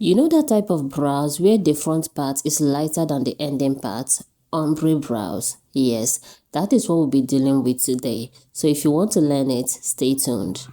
You know that type of brows where the front part is lighter than the ending part? Ombre brows. Yes, that is what we'll be dealing with today. So if you want to learn it, stay tuned.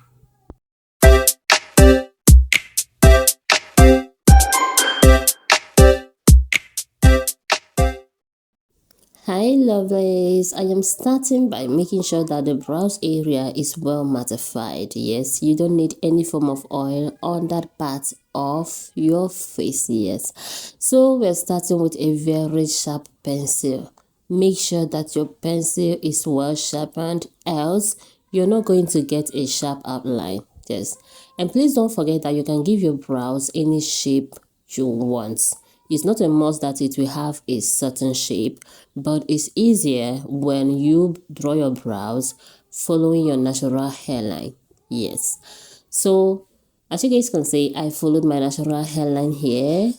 Hi lovelies, I am starting by making sure that the brows area is well mattified. Yes, you don't need any form of oil on that part of your face. Yes, so we're starting with a very sharp pencil. Make sure that your pencil is well sharpened, else you're not going to get a sharp outline. Yes, and please don't forget that you can give your brows any shape you want. It's not a must that it will have a certain shape, but it's easier when you draw your brows following your natural hairline. Yes. So, as you guys can see, I followed my natural hairline here,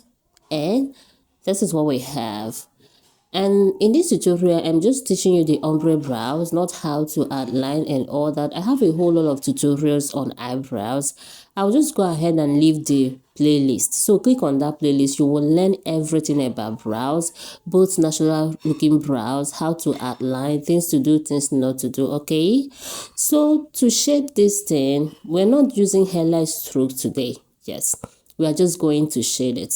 and this is what we have. And in this tutorial, I'm just teaching you the ombre brows, not how to outline and all that. I have a whole lot of tutorials on eyebrows. I'll just go ahead and leave the playlist. So click on that playlist. You will learn everything about brows, both natural looking brows, how to outline, things to do, things not to do, okay? So to shape this thing, we're not using hairline stroke today. Yes, we are just going to shade it,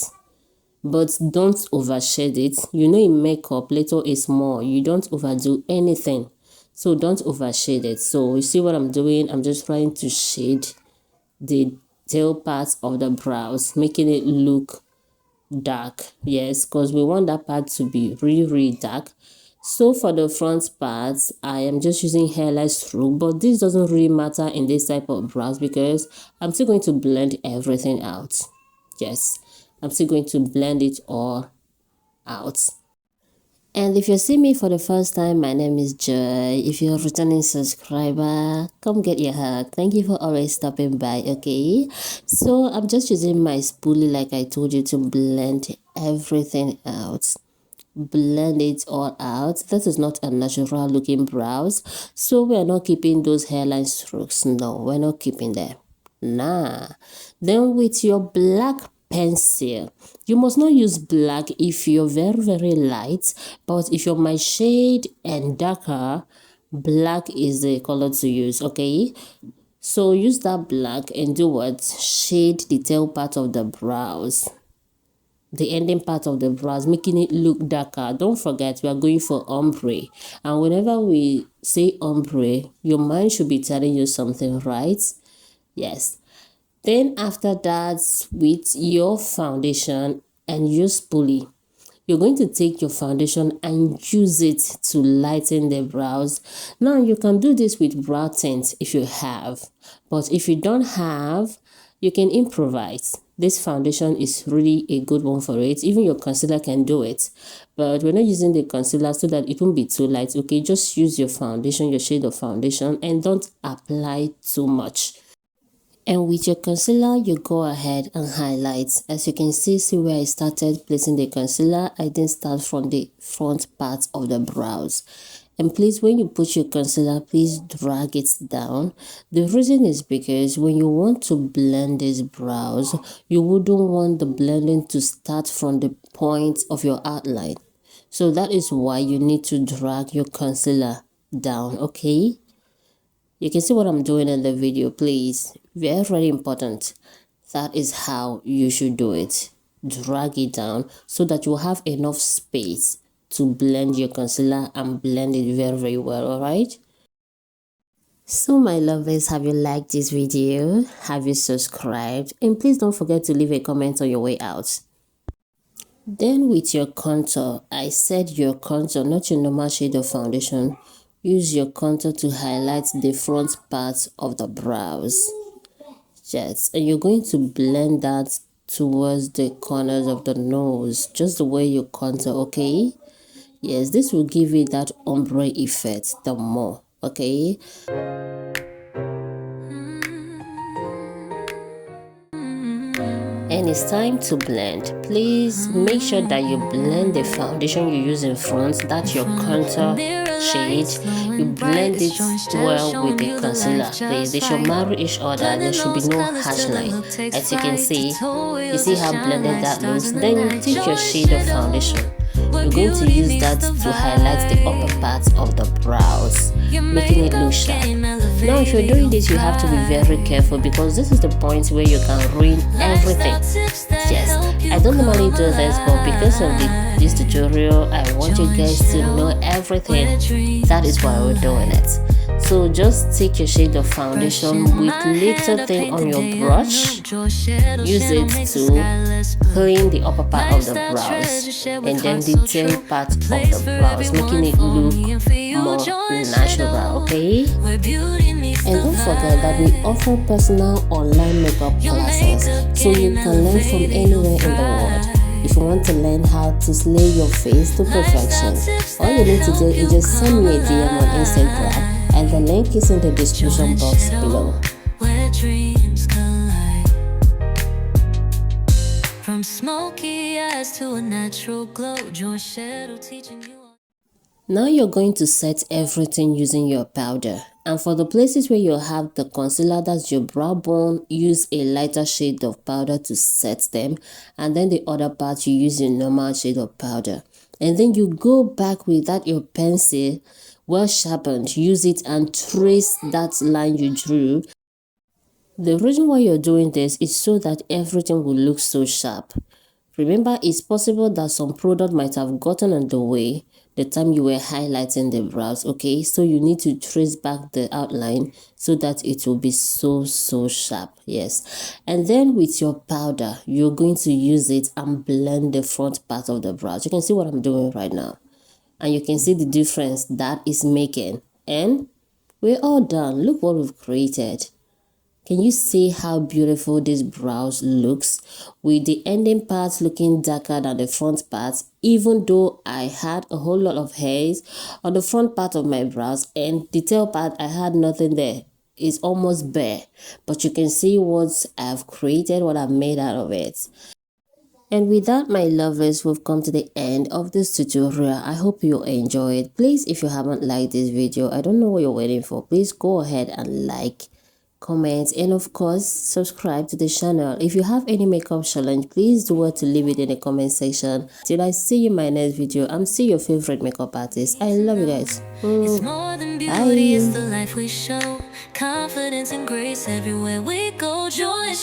but don't overshade it. You know, in makeup little is more. You don't overdo anything, so don't overshade it. So you see what I'm doing? I'm just trying to shade the tail part of the brows, making it look dark. Yes, because we want that part to be really dark. So for the front parts, I am just using hairline stroke, but this doesn't really matter in this type of brows because I'm still going to blend everything out. Yes, I'm still going to blend it all out. And if you see me for the first time, my name is Joy. If you're a returning subscriber, come get your hug. Thank you for always stopping by, okay? So I'm just using my spoolie like I told you to blend everything out. Blend it all out. This is not a natural looking brows, so we're not keeping those hairline strokes. No, we're not keeping them. Nah. Then with your black pencil, you must not use black if you're very light, but if you're my shade and darker, black is the color to use, okay? So use that black and do what? Shade the tail part of the brows, the ending part of the brows, making it look darker. Don't forget, we are going for ombre, and whenever we say ombre, your mind should be telling you something, right? Yes. Then after that, with your foundation and your spoolie, you're going to take your foundation and use it to lighten the brows. Now you can do this with brow tint if you have, but if you don't have, you can improvise. This foundation is really a good one for it. Even your concealer can do it, but we're not using the concealer so that it won't be too light. Okay, just use your foundation, your shade of foundation, and don't apply too much. And with your concealer, you go ahead and highlight. As you can see where I started placing the concealer, I didn't start from the front part of the brows. And please, when you put your concealer, please drag it down. The reason is because when you want to blend these brows, you wouldn't want the blending to start from the point of your outline. So that is why you need to drag your concealer down, okay? You can see what I'm doing in the video, please. Very important. That is how you should do it. Drag it down so that you have enough space to blend your concealer and blend it very well, alright? So my lovers, have you liked this video? Have you subscribed? And please don't forget to leave a comment on your way out. Then with your contour, I said your contour, not your normal shade of foundation. Use your contour to highlight the front part of the brows. Yes, and you're going to blend that towards the corners of the nose, just the way you contour, okay? Yes, this will give you that ombre effect the more, okay? and it's time to blend. Please make sure that you blend the foundation you use in front, that's your contour shade. You blend it well with the concealer. They should marry each other. There should be no harsh line. As you can see, you see how blended that looks. Then you take your shade of foundation. You're going to use that to highlight the upper part of the brows, making it look sharp. Now if you're doing this, you have to be very careful because this is the point where you can ruin everything. Yes, I don't normally do this, but because of this tutorial, I want you guys to know everything. That is why we're doing it. So just take your shade of foundation with little thing on your brush, use it to clean the upper part of the brows and then the tail part of the brows, making it look more natural, okay? And don't forget that we offer personal online makeup classes, so you can learn from anywhere in the world. If you want to learn how to slay your face to perfection, all you need to do is just send me a DM on Instagram, and the link is in the description box below. From smoky eyes to a natural glow, John Shadow teaching you. Now you're going to set everything using your powder, and for the places where you have the concealer, that's your brow bone, use a lighter shade of powder to set them, and then the other part you use your normal shade of powder, and then you go back with that your pencil well sharpened, use it and trace that line you drew. The reason why you're doing this is so that everything will look so sharp. Remember, it's possible that some product might have gotten in the way the time you were highlighting the brows, okay? So you need to trace back the outline so that it will be so sharp, yes. And then with your powder, you're going to use it and blend the front part of the brows. You can see what I'm doing right now, and you can see the difference that is making. And we're all done. Look what we've created. Can you see how beautiful this brows looks with the ending part looking darker than the front part? Even though I had a whole lot of hairs on the front part of my brows, and the tail part I had nothing there. It's almost bare, but you can see what I've created, what I've made out of it. And with that, my lovers, we've come to the end of this tutorial. I hope you enjoy it. Please, if you haven't liked this video, I don't know what you're waiting for. Please go ahead and like, comment, and of course subscribe to the channel. If you have any makeup challenge, please do well to leave it in the comment section. Till I see you in my next video, I'm still your favorite makeup artist. I love you guys. It's more than beauty, it's the life we show. Confidence and grace everywhere we go. Joy.